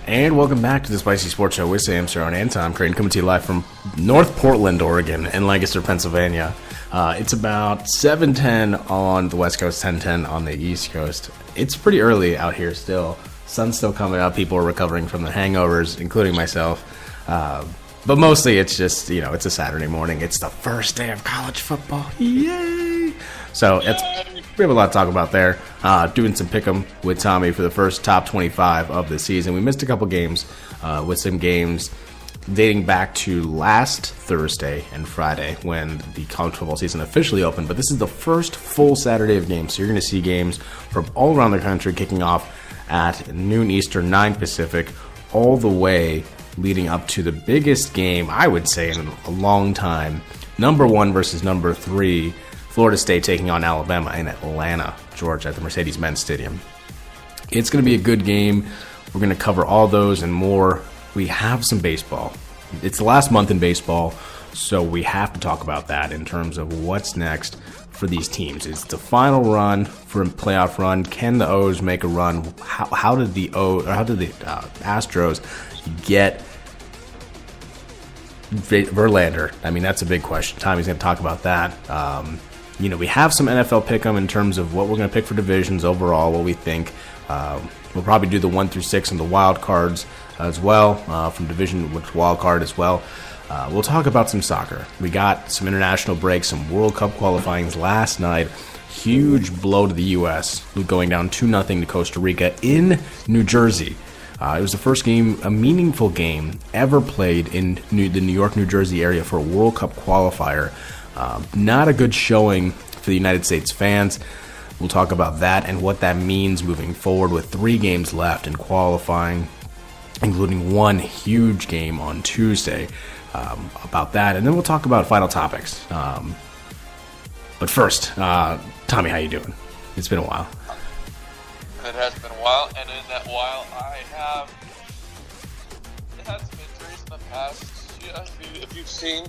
And welcome back to the Spicy Sports Show with Sam Cerrone and Tom Crane, coming to you live from North Portland, Oregon, and Lancaster, Pennsylvania. It's about 7:10 on the West Coast, 10:10 on the East Coast. It's pretty early out here still. Sun's still coming out. People are recovering from the hangovers, including myself. But mostly it's just, it's a Saturday morning. It's the first day of college football. Yay! So we have a lot to talk about there. Doing some pick'em with Tommy for the first top 25 of the season. We missed a couple games with some games dating back to last Thursday and Friday when the college football season officially opened. But this is the first full Saturday of games. So you're going to see games from all around the country kicking off at noon Eastern, 9 Pacific, all the way leading up to the biggest game, I would say, in a long time. Number 1 versus number 3. Florida State taking on Alabama in Atlanta, Georgia, at the Mercedes-Benz Stadium. It's going to be a good game. We're going to cover all those and more. We have some baseball. It's the last month in baseball, so we have to talk about that in terms of what's next for these teams. It's the final run for a playoff run. Can the O's make a run? How did the Astros get Verlander? I mean, that's a big question. Tommy's going to talk about that. We have some NFL pick'em in terms of what we're going to pick for divisions overall, what we think. We'll probably do the 1 through 6 and the wild cards as well, from division with wild card as well. We'll talk about some soccer. We got some international breaks, some World Cup qualifyings last night. Huge blow to the U.S., going down 2-0 to Costa Rica in New Jersey. It was the first game, a meaningful game, ever played in the New York, New Jersey area for a World Cup qualifier. Not a good showing for the United States fans. We'll talk about that and what that means moving forward with 3 games left in qualifying, including one huge game on Tuesday, about that. And then we'll talk about final topics. But first, Tommy, how you doing? It's been a while. It has been a while, and in that while, I have had some injuries in the past. Yeah, if you've seen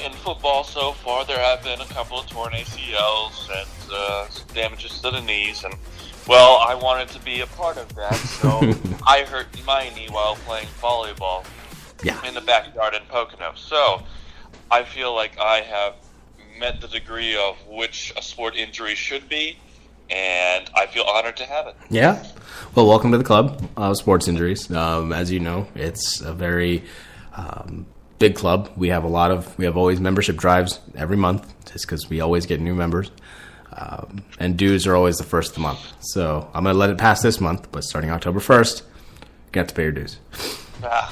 in football so far, there have been a couple of torn ACLs and some damages to the knees, and well, I wanted to be a part of that, so I hurt my knee while playing volleyball in the backyard in Pocono. So I feel like I have met the degree of which a sport injury should be, and I feel honored to have it. Yeah. Well, welcome to the club of sports injuries. As you know, it's a very big club. We have always membership drives every month, just because we always get new members. And dues are always the first of the month. So I'm going to let it pass this month, but starting October 1st, you have to pay your dues. I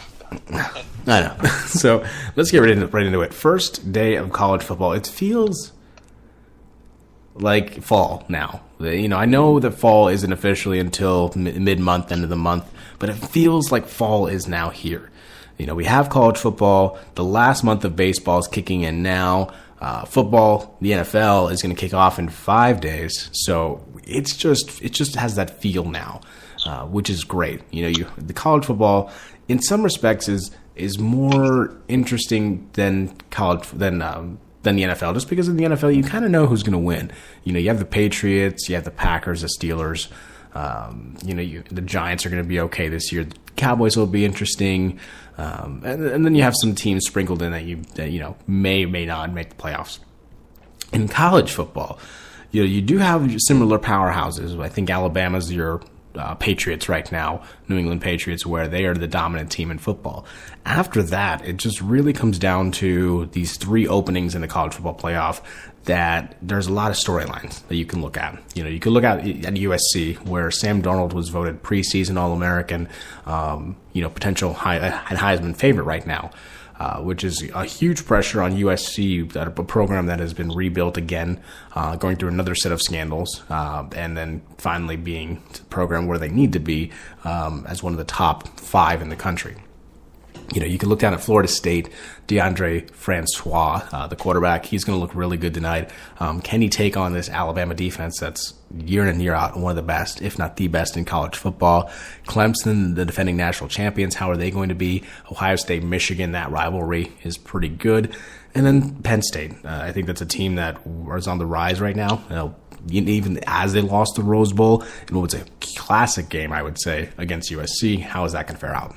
know. So let's get right into it. First day of college football. It feels like fall now. I know that fall isn't officially until mid-month, end of the month, but it feels like fall is now here. We have college football. The last month of baseball is kicking in now. Football, the NFL, is going to kick off in 5 days. So it just has that feel now, which is great. The college football, in some respects, is more interesting than the NFL, just because in the NFL you kind of know who's going to win. You have the Patriots, you have the Packers, the Steelers. The Giants are going to be okay this year. The Cowboys will be interesting, and then you have some teams sprinkled in that may or may not make the playoffs. In college football, you do have similar powerhouses. I think Alabama's your Patriots right now, New England Patriots, where they are the dominant team in football. After that, it just really comes down to these 3 openings in the college football playoff that there's a lot of storylines that you can look at. You can look at USC, where Sam Darnold was voted preseason All-American, potential Heisman favorite right now, which is a huge pressure on USC, a program that has been rebuilt again, going through another set of scandals, and then finally being the program where they need to be as one of the top 5 in the country. You can look down at Florida State, DeAndre Francois, the quarterback. He's going to look really good tonight. Can he take on this Alabama defense that's year in and year out one of the best, if not the best, in college football? Clemson, the defending national champions, how are they going to be? Ohio State, Michigan, that rivalry is pretty good. And then Penn State. I think that's a team that is on the rise right now. even as they lost the Rose Bowl, in what was a classic game, I would say, against USC. How is that going to fare out?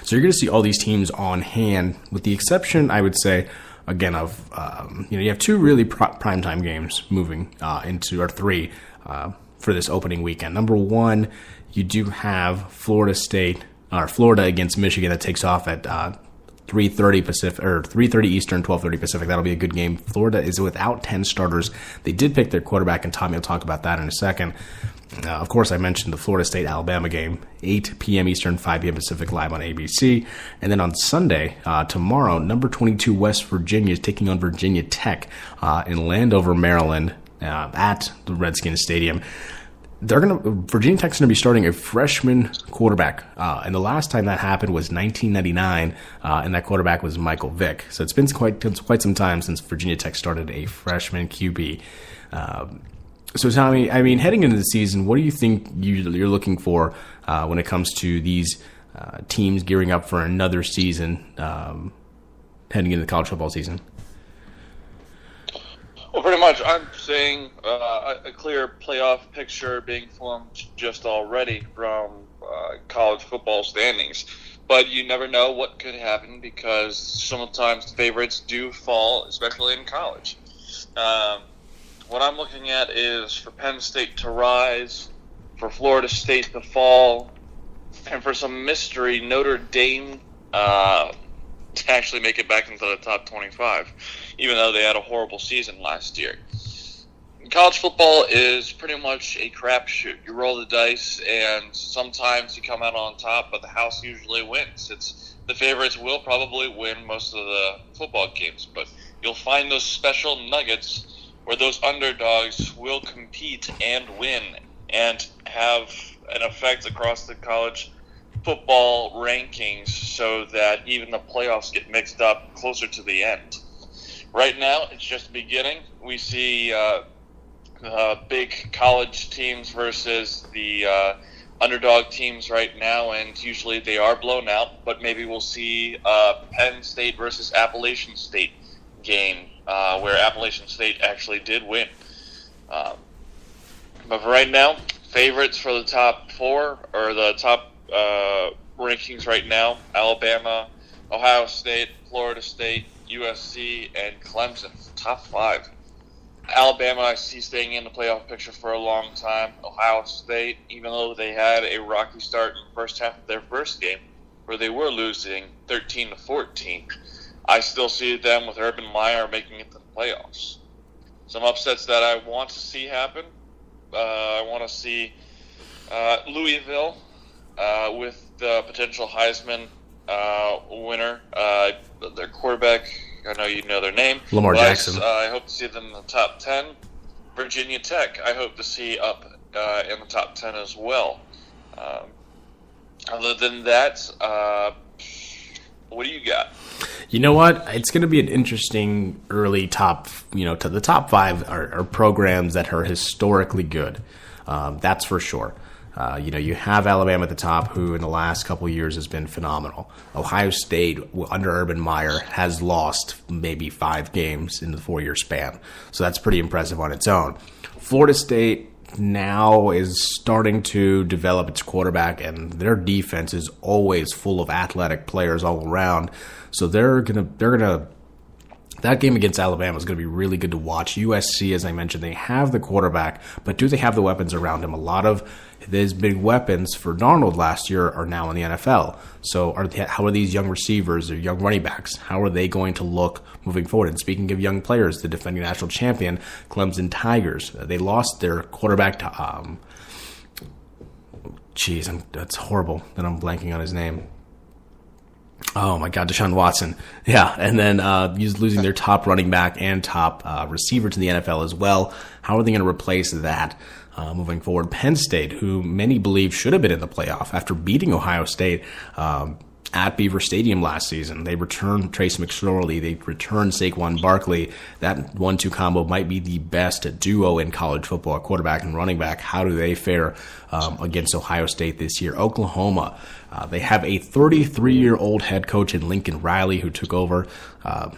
So you're going to see all these teams on hand, with the exception, I would say, again, of you have two really primetime games moving into, or three, for this opening weekend. Number one, you do have Florida against Michigan that takes off at 3:30 Pacific, or 3:30 Eastern, 12:30 Pacific. That'll be a good game. Florida is without 10 starters. They did pick their quarterback, and Tommy will talk about that in a second. Of course, I mentioned the Florida State-Alabama game, 8 p.m. Eastern, 5 p.m. Pacific, live on ABC. And then on Sunday, tomorrow, number 22 West Virginia is taking on Virginia Tech in Landover, Maryland, at the Redskins Stadium. Virginia Tech's going to be starting a freshman quarterback, and the last time that happened was 1999, and that quarterback was Michael Vick. So it's been quite some time since Virginia Tech started a freshman QB. So Tommy, I mean, heading into the season, what do you think you're looking for when it comes to these teams gearing up for another season, heading into the college football season? Well, pretty much, I'm saying a clear playoff picture being formed just already from college football standings. But you never know what could happen, because sometimes favorites do fall, especially in college. What I'm looking at is for Penn State to rise, for Florida State to fall, and for some mystery, Notre Dame to actually make it back into the top 25, even though they had a horrible season last year. College football is pretty much a crapshoot. You roll the dice, and sometimes you come out on top, but the house usually wins. The favorites will probably win most of the football games, but you'll find those special nuggets where those underdogs will compete and win and have an effect across the college football rankings, so that even the playoffs get mixed up closer to the end. Right now, it's just beginning. We see big college teams versus the underdog teams right now, and usually they are blown out, but maybe we'll see Penn State versus Appalachian State game where Appalachian State actually did win. But for right now, favorites for the top four, or the top rankings right now: Alabama, Ohio State, Florida State, USC, and Clemson. Top five. Alabama, I see staying in the playoff picture for a long time. Ohio State, even though they had a rocky start in the first half of their first game, where they were losing 13-14, I still see them with Urban Meyer making it to the playoffs. Some upsets that I want to see happen. I want to see Louisville with the potential Heisman winner. Their quarterback, I know you know their name. Lamar Jackson. I hope to see them in the top 10. Virginia Tech, I hope to see up in the top 10 as well. Other than that, what do you got? You know what? It's going to be an interesting early top, to the top five are programs that are historically good. That's for sure. You have Alabama at the top, who in the last couple of years has been phenomenal. Ohio State, under Urban Meyer, has lost maybe 5 games in the 4-year span. So that's pretty impressive on its own. Florida State now is starting to develop its quarterback, and their defense is always full of athletic players all around. So they're gonna that game against Alabama is going to be really good to watch. USC, as I mentioned, they have the quarterback, but do they have the weapons around him? A lot of his big weapons for Darnold last year are now in the NFL. So how are these young receivers or young running backs, how are they going to look moving forward? And speaking of young players, the defending national champion, Clemson Tigers, they lost their quarterback to that's horrible that I'm blanking on his name. Oh, my God, Deshaun Watson. Yeah, and then he's losing their top running back and top receiver to the NFL as well. How are they going to replace that moving forward? Penn State, who many believe should have been in the playoff after beating Ohio State, at Beaver Stadium last season. They returned Trace McSorley. They returned Saquon Barkley. That 1-2 combo might be the best duo in college football, quarterback and running back. How do they fare against Ohio State this year? Oklahoma, they have a 33-year-old head coach in Lincoln Riley who took over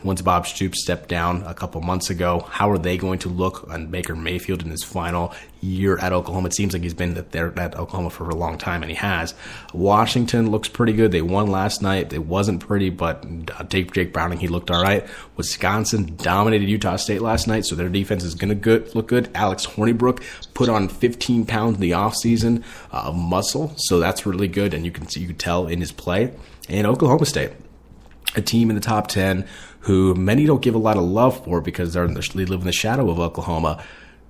once Bob Stoops stepped down a couple months ago. How are they going to look on Baker Mayfield in his final year at Oklahoma? It seems like he's been there at Oklahoma for a long time, and he has. Washington looks pretty good. They won last night. It wasn't pretty, but Jake Browning, he looked all right. Wisconsin dominated Utah State last night, so their defense is going to look good. Alex Hornibrook put on 15 pounds in the offseason of muscle, so that's really good, and you can tell in his play. And Oklahoma State, a team in the top 10 who many don't give a lot of love for because they live in the shadow of Oklahoma.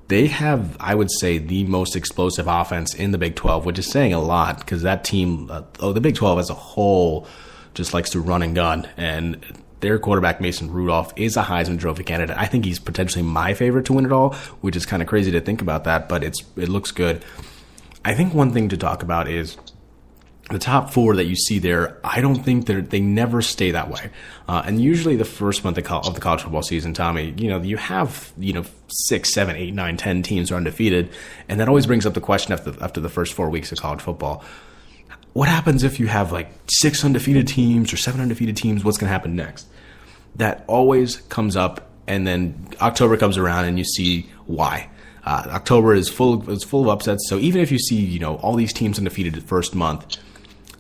They have, I would say, the most explosive offense in the Big 12, which is saying a lot because that team, the Big 12 as a whole, just likes to run and gun. And their quarterback, Mason Rudolph, is a Heisman Trophy candidate. I think he's potentially my favorite to win it all, which is kind of crazy to think about that, but it looks good. I think one thing to talk about is the top 4 that you see there. I don't think they never stay that way. And usually the first month of the college football season, Tommy, you have 6, 7, 8, 9, 10 teams are undefeated, and that always brings up the question after the first 4 weeks of college football. What happens if you have like 6 undefeated teams or 7 undefeated teams? What's going to happen next? That always comes up, and then October comes around and you see why. October is full of upsets. So even if you see all these teams undefeated the first month,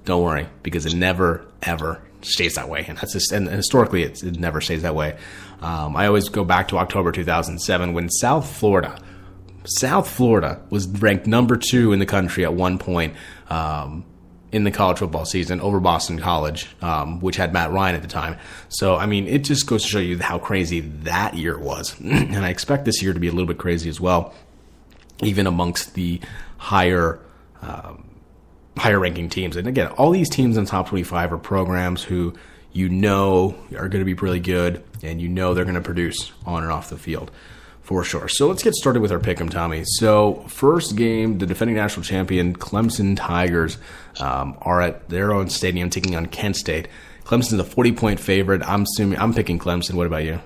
don't worry, because it never ever stays that way, and historically it never stays that way. I always go back to October 2007 when South Florida was ranked number 2 in the country at one point in the college football season over Boston College, which had Matt Ryan at the time. So I mean, it just goes to show you how crazy that year was, and I expect this year to be a little bit crazy as well, even amongst the higher ranking teams. And again, all these teams in the top 25 are programs who are going to be really good, and they're going to produce on and off the field for sure. So let's get started with our pick'em, Tommy. So first game, the defending national champion Clemson Tigers are at their own stadium taking on Kent State. Clemson's a 40-point favorite. I'm picking Clemson. What about you?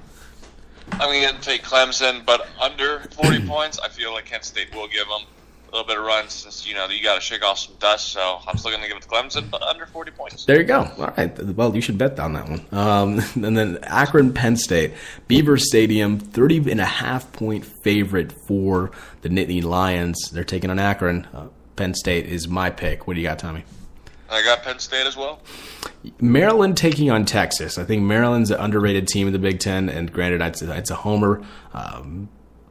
I'm going to take Clemson, but under 40 points, I feel like Kent State will give them a little bit of run since, you got to shake off some dust. So I'm still going to give it to Clemson, but under 40 points. There you go. All right. Well, you should bet on that one. And then Akron, Penn State. Beaver Stadium, 30.5-point favorite for the Nittany Lions. They're taking on Akron. Penn State is my pick. What do you got, Tommy? I got Penn State as well. Maryland taking on Texas. I think Maryland's an underrated team in the Big Ten, and granted, it's a homer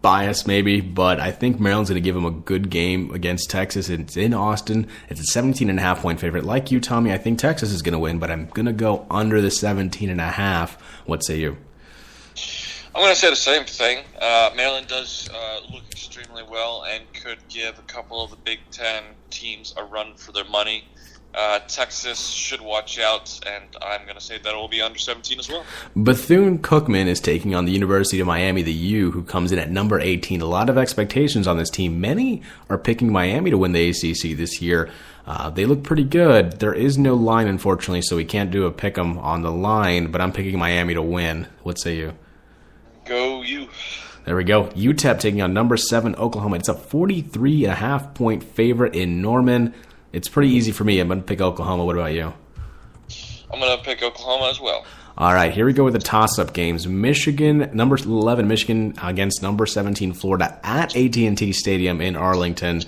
bias maybe, but I think Maryland's going to give them a good game against Texas. It's in Austin. It's a 17.5-point favorite. Like you, Tommy, I think Texas is going to win, but I'm going to go under the 17.5. What say you? I'm going to say the same thing. Maryland does look extremely well and could give a couple of the Big Ten teams a run for their money. Texas should watch out, and I'm going to say that it will be under 17 as well. Bethune-Cookman is taking on the University of Miami, the U, who comes in at number 18. A lot of expectations on this team. Many are picking Miami to win the ACC this year. They look pretty good. There is no line, unfortunately, so we can't do a pick 'em on the line, but I'm picking Miami to win. What say you? Go U. There we go. UTEP taking on number 7 Oklahoma. It's a 43.5-point favorite in Norman. It's pretty easy for me. I'm going to pick Oklahoma. What about you? I'm going to pick Oklahoma as well. All right, here we go with the toss-up games. Number 11 Michigan against number 17 Florida at AT&T Stadium in Arlington.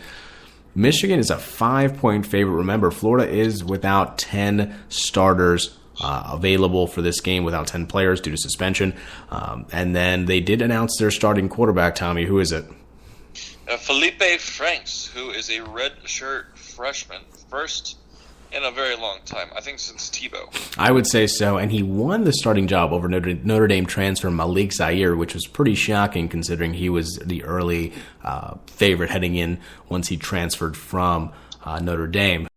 Michigan is a 5-point favorite. Remember, Florida is without 10 starters available for this game, without 10 players due to suspension. And then they did announce their starting quarterback, Tommy. Who is it? Felipe Franks, who is a redshirt freshman, first in a very long time. I think since Tebow. I would say so, and he won the starting job over Notre Dame transfer Malik Zaire, which was pretty shocking considering he was the early favorite heading in once he transferred from Notre Dame.